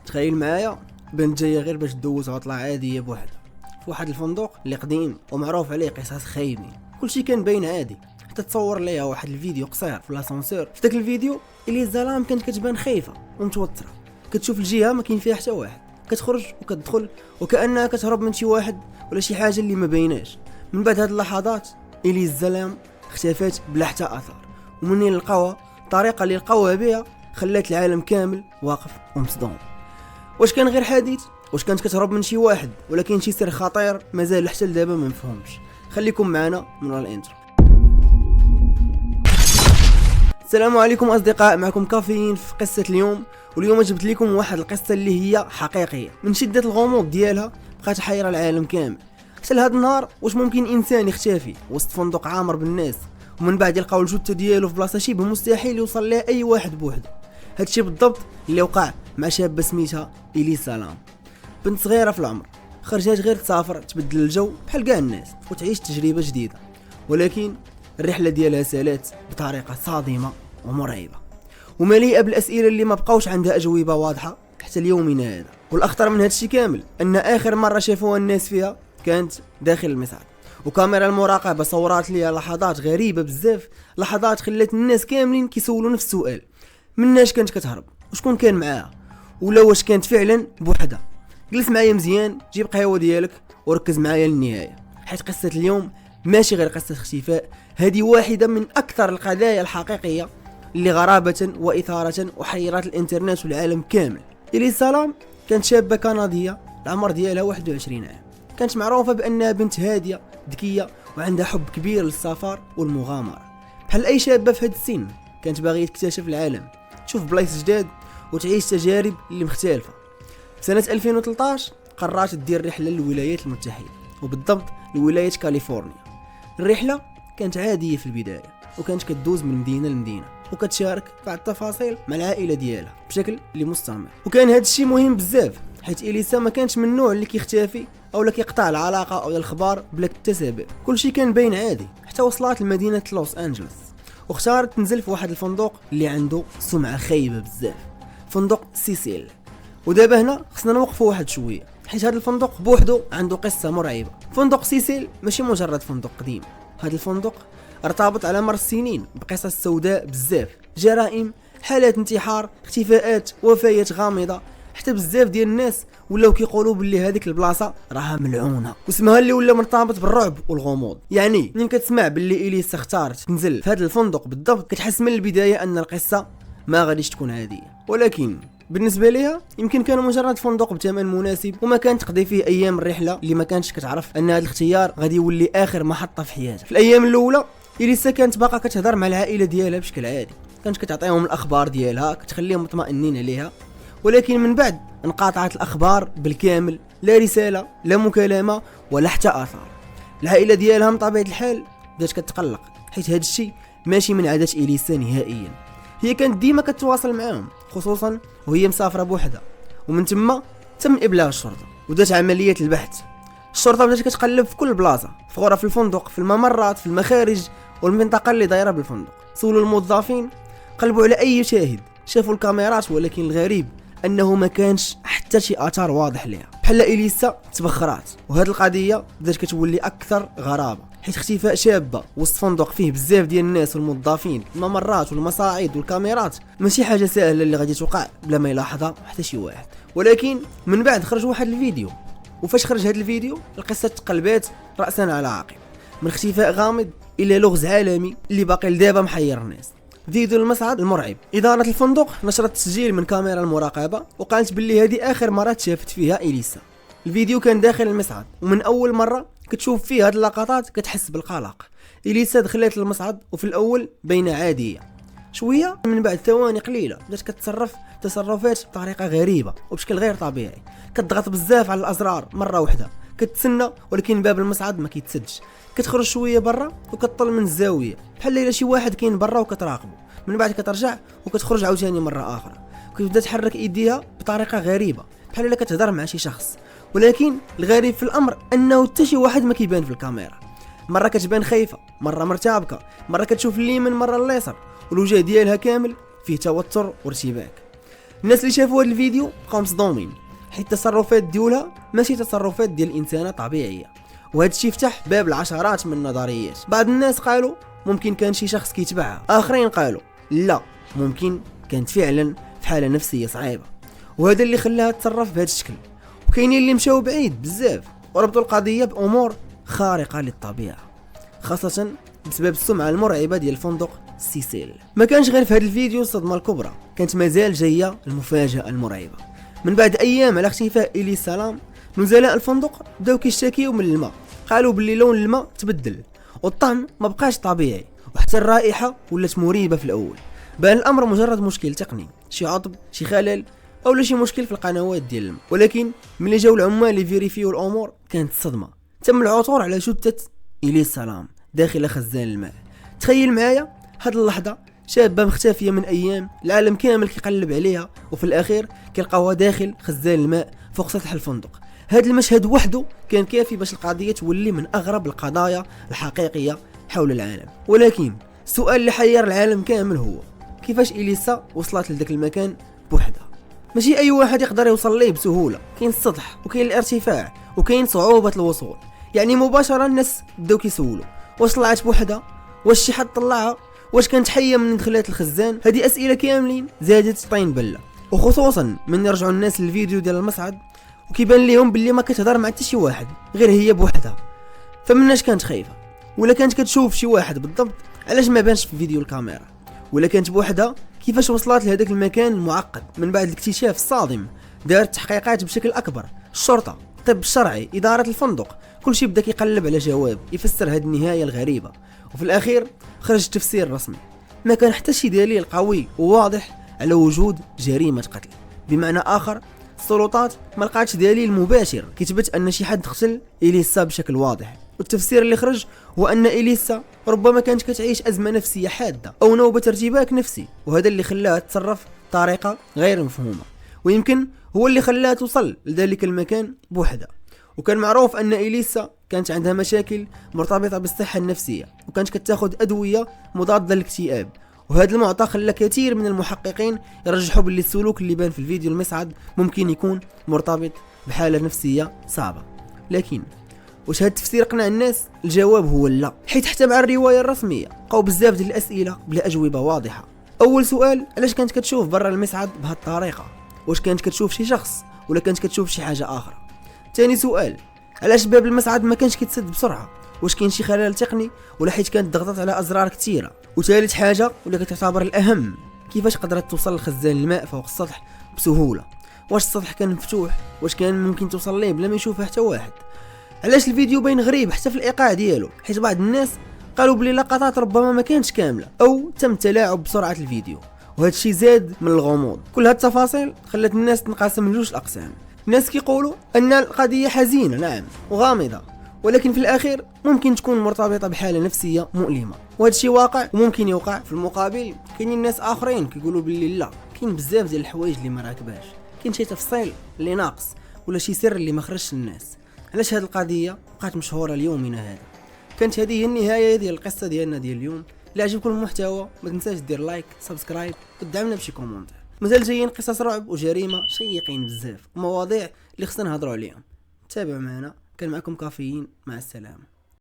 تخيل معايا بنت جايه غير باش دوز عطله عاديه بوحدها في واحد الفندق اللي قديم ومعروف عليه قصص خايبين. كلشي كان باين عادي حتى تصور ليها واحد الفيديو قصير في لاسانسور. في داك الفيديو اليزا كانت كتبان خايفه ومتوتره، كتشوف الجهه ما كاين فيها حتى واحد، كتخرج وكتدخل وكانها كتهرب من شي واحد ولا شي حاجه اللي ما بايناش. من بعد هاد اللحظات اليزا اختفت بلا حتى اثر، ومنين لقاوها الطريقه اللي لقاوها بها خلات العالم كامل واقف ومصدوم. واش كان غير حديث؟ واش كانت كتهرب من شي واحد ولا كاين شي سر خطير مازال حتى لدابا ما مفهومش؟ خليكم معنا من الانترو. السلام عليكم اصدقاء، معكم كافيين في قصه اليوم. واليوم جبت لكم واحد القصه اللي هي حقيقيه، من شده الغموض ديالها بقات حيره العالم كامل. حتى لهذا النهار واش ممكن انسان يختفي وسط فندق عامر بالناس ومن بعد يلقاو الجثه ديالو في بلاصه شبه مستحيل يوصل لها اي واحد بوحده؟ هادشي بالضبط اللي وقع مع شابه سميتها اليسا. بنت صغيره في العمر، خرجت غير تسافر تبدل الجو بحال كاع الناس وتعيش تجربه جديده، ولكن الرحله ديالها سالات بطريقه صادمه ومرعبه ومليئه بالاسئله اللي ما بقاوش عندها اجوبه واضحه حتى اليومنا هذا. والاخطر من هادشي كامل ان اخر مره شافوها الناس فيها كانت داخل المصعد، وكاميرا المراقبه صورات ليها لحظات غريبه بزاف، لحظات خلات الناس كاملين كيسولوا نفس السؤال: مناش كانت كتهرب؟ وشكون كان معاها؟ ولا واش كانت فعلا بوحدها؟ جلس معايا مزيان، جيب قهوه ديالك وركز معايا للنهايه، حيت قصه اليوم ماشي غير قصه اختفاء، هذه واحده من اكثر القضايا الحقيقيه اللي غرابه واثاره وحيرات الانترنت والعالم كامل. اليسا كانت شابه كنديه، العمر ديالها 21 عام. كانت معروفه بانها بنت هاديه ذكيه وعندها حب كبير للسفر والمغامره. بحال اي شابه في هذا السن كانت باغيه تكتشف العالم، تشوف بلايص جداد وتعيش تجارب اللي مختلفه. سنه 2013 قررت تدير رحله للولايات المتحده، وبالضبط لولايه كاليفورنيا. الرحله كانت عاديه في البدايه، وكانت كتدوز من مدينه لمدينه وكتشارك بعض التفاصيل مع العائله ديالها بشكل اللي مستمر. وكان هذا الشيء مهم بزاف، حيت اليسا ما كانش من النوع اللي كيختفي او لا كيقطع العلاقه او الخبار بلا تسبب. كلشي كان باين عادي حتى وصلت لمدينه لوس انجلوس، واختارت تنزل في واحد الفندق اللي عنده سمعه خايبه بزاف، فندق سيسيل. ودابا هنا خصنا نوقفوا واحد شويه، حيت هذا الفندق بوحدو عنده قصه مرعبه. فندق سيسيل ماشي مجرد فندق قديم، هذا الفندق ارتبط على مر السنين بقصص سوداء بزاف، جرائم، حالات انتحار، اختفاءات، وفيات غامضه، حتى بزاف ديال الناس ولاو كيقولوا باللي هذيك البلاصه راها ملعونه، واسمها اللي ولا مرتبط بالرعب والغموض. يعني ملي كتسمع باللي اليسا اختارت تنزل في هذا الفندق بالضبط كتحس من البدايه ان القصه ما غاديش تكون عاديه. ولكن بالنسبه ليها يمكن كان مجرد فندق بثمن مناسب وما كانت تقضي فيه ايام الرحله اللي ما كانتش كتعرف ان هذا الاختيار غادي يولي اخر محطه في حياتها. في الايام الاولى اليسا كانت باقا كتهضر مع العائله ديالها بشكل عادي، كانت كتعطيهم الاخبار ديالها، كتخليهم مطمئنين عليها. ولكن من بعد انقطعت الاخبار بالكامل، لا رساله لا مكالمه ولا حتى اثار. العائله ديالها من طبيعه الحال بدات كتقلق، حيت هذا الشيء ماشي من عادات اليسا نهائيا. هي كانت ديما كتواصل معاهم، خصوصا وهي مسافره بوحدها، ومن تم ابلاغ الشرطه ودات عمليه البحث. الشرطه بدات كتقلب في كل بلاصه، في غرف الفندق، في الممرات، في المخارج والمنطقه اللي دايره بالفندق. سولوا الموظفين، قلبوا على اي شاهد، شافوا الكاميرات، ولكن الغريب انه ما كانش حتى شي اثار واضح لها. بحال اليسا تبخرات. وهذه القضيه بدات كتولي اكثر غرابه، حيت اختفاء شابه وسط فندق فيه بزاف ديال الناس والموظفين، الممرات والمصاعد والكاميرات، ماشي حاجه سهله اللي غادي توقع بلا ما يلاحظها حتى شي واحد. ولكن من بعد خرج واحد الفيديو، وفاش خرج هذا الفيديو القصه تقلبات راسا على عقب، من اختفاء غامض الى لغز عالمي اللي باقي لدابا محير الناس. فيديو المصعد المرعب. إدارة الفندق نشرت تسجيل من كاميرا المراقبة وقالت باللي هذه آخر مرة تشافت فيها إليسا. الفيديو كان داخل المصعد، ومن أول مرة كتشوف فيه هذه اللقطات كتحس بالقلق. إليسا دخلت للمصعد وفي الأول بينها عادية، شوية من بعد ثواني قليلة بدات كتصرف تصرفات بطريقة غريبة وبشكل غير طبيعي. كتضغط بزاف على الأزرار مرة واحدة، كتسنى ولكن باب المصعد ما كيتسدش. كتخرج شويه برا وكتطل من الزاويه بحال الا شي واحد كاين برا وكتراقبه. من بعد كترجع وكتخرج عاوتاني مره اخرى، كتبدا تحرك ايديها بطريقه غريبه بحال الا كتهضر مع شي شخص. ولكن الغريب في الامر انه حتى شي واحد ما كيبان في الكاميرا. مره كتبان خايفه، مره مرتبكه، مره كتشوف اليمين مره اليسار، والوجه ديالها كامل فيه توتر وارتباك. الناس اللي شافوا هذا الفيديو بقاو مصدومين، حيت التصرفات ديالها ماشي تصرفات ديال الانسانه طبيعيه، وهذا الشيء فتح باب العشرات من النظريات. بعض الناس قالوا ممكن كان شي شخص كيتبعها، اخرين قالوا لا، ممكن كانت فعلا في حاله نفسيه صعيبه، وهذا اللي خلاها تتصرف بهذا الشكل. وكاينين اللي مشاو بعيد بزاف وربطوا القضيه بامور خارقه للطبيعه، خاصه بسبب السمعه المرعبه ديال فندق سيسيل. ما كانش غير في هذا الفيديو الصدمه الكبرى، كانت مازال جايه المفاجاه المرعبه. من بعد ايام على اختفاء إليس سلام، نزلاء الفندق بداو كيشتكيو من الماء، قالوا باللي لون الماء تبدل والطعم ما بقاش طبيعي، وحتى الرائحه ولات مريبه في الاول. بان الامر مجرد مشكل تقني، شي عطب، شي خلل، او شي مشكل في القنوات ديال الماء. ولكن ملي جاو العمال اللي فيريفيو الامور كانت صدمه، تم العثور على جثه إليس سلام داخل خزان الماء. تخيل معايا هاد اللحظه، شابه مختفيه من ايام، العالم كامل كيقلب عليها، وفي الاخير كيلقاوها داخل خزان الماء فوق سطح الفندق. هاد المشهد وحده كان كافي باش القضيه تولي من اغرب القضايا الحقيقيه حول العالم. ولكن السؤال اللي حير العالم كامل هو كيفاش إليسا وصلت لذاك المكان بوحدها؟ ماشي اي واحد يقدر يوصل ليه بسهوله، كاين السطح وكاين الارتفاع وكاين صعوبه الوصول. يعني مباشره الناس بداو كيسولوا واش طلعت بوحدها، واش شي حد طلعها، واش كانت حيه من دخلات الخزان؟ هذه اسئله كاملين زادت طين بله، وخصوصا من يرجعوا الناس للفيديو ديال المصعد وكيبان ليهم باللي ما كتهضر مع حتى شي واحد غير هي بوحدها. فمناش كانت خايفه ولا كانت كتشوف شي واحد بالضبط؟ علاش ما بانش في فيديو الكاميرا؟ ولا كانت بوحدها؟ كيفاش وصلت لهذاك المكان المعقد؟ من بعد الاكتشاف الصادم دارت تحقيقات بشكل اكبر، الشرطه، الطب الشرعي، اداره الفندق، كلشي بدا كيقلب على جواب يفسر هذه النهايه الغريبه. وفي الاخير خرج تفسير رسمي، ما كان حتى شي دليل قوي وواضح على وجود جريمه قتل. بمعنى اخر، السلطات ما لقاتش دليل مباشر كيثبت ان شي حد قتل إليسا بشكل واضح. والتفسير اللي خرج هو ان إليسا ربما كانت كتعيش ازمه نفسيه حاده او نوبه ارتباك نفسي، وهذا اللي خلاها تتصرف بطريقه غير مفهومه، ويمكن هو اللي خلاها توصل لذلك المكان بوحدها. وكان معروف ان إليسا كانت عندها مشاكل مرتبطه بالصحه النفسيه، وكانت كتاخذ ادويه مضاده للاكتئاب، وهذا المعطى خلى كثير من المحققين يرجحوا باللي السلوك اللي بان في الفيديو المصعد ممكن يكون مرتبط بحاله نفسيه صعبه. لكن واش هذا التفسير قنع الناس؟ الجواب هو لا، حيت حتى مع الروايه الرسميه بقاو بزاف ديال الاسئله بلا اجوبه واضحه. اول سؤال، علاش كانت كتشوف برا المصعد بهذه الطريقه؟ واش كانت كتشوف شي شخص ولا كانت كتشوف شي حاجه اخرى؟ ثاني سؤال، علاش باب المصعد ما كانش كيتسد بسرعه؟ واش كاين شي خلل تقني ولا حيت كانت ضغطت على ازرار كثيره؟ وثالث حاجه واللي كتعتبر الاهم، كيفاش قدرت توصل لخزان الماء فوق السطح بسهوله؟ واش السطح كان مفتوح؟ واش كان ممكن توصل ليه بلا ما يشوفه حتى واحد؟ علاش الفيديو باين غريب حتى في الايقاع ديالو؟ حيت بعض الناس قالوا بلي لقطات ربما ما كانتش كامله او تم التلاعب بسرعه الفيديو، وهذا الشيء زاد من الغموض. كل هاد التفاصيل خلت الناس تنقسم لجوج الاقسام. الناس كيقولوا ان القضيه حزينه نعم وغامضه، ولكن في الاخير ممكن تكون مرتبطه بحاله نفسيه مؤلمه، وهذا الشيء واقع وممكن يوقع. في المقابل كاينين ناس اخرين كيقولوا باللي لا، كاين بزاف ديال الحوايج اللي ما راكباش، كاين شي تفصيل اللي ناقص ولا شي سر اللي ما خرجش للناس. علاش هذه القضيه بقات مشهوره اليومنا هذا؟ كانت هذه هي النهايه ديال القصه ديالنا ديال اليوم. الا عجبكم المحتوى ما تنساش دير لايك، سبسكرايب، ودعمنا بشي كومونتير. مازال جايين قصص رعب وجريمه شيقين بزاف ومواضيع اللي خصنا نهضروا عليهم. تابعوا معنا، كان معكم كافيين، مع السلامه.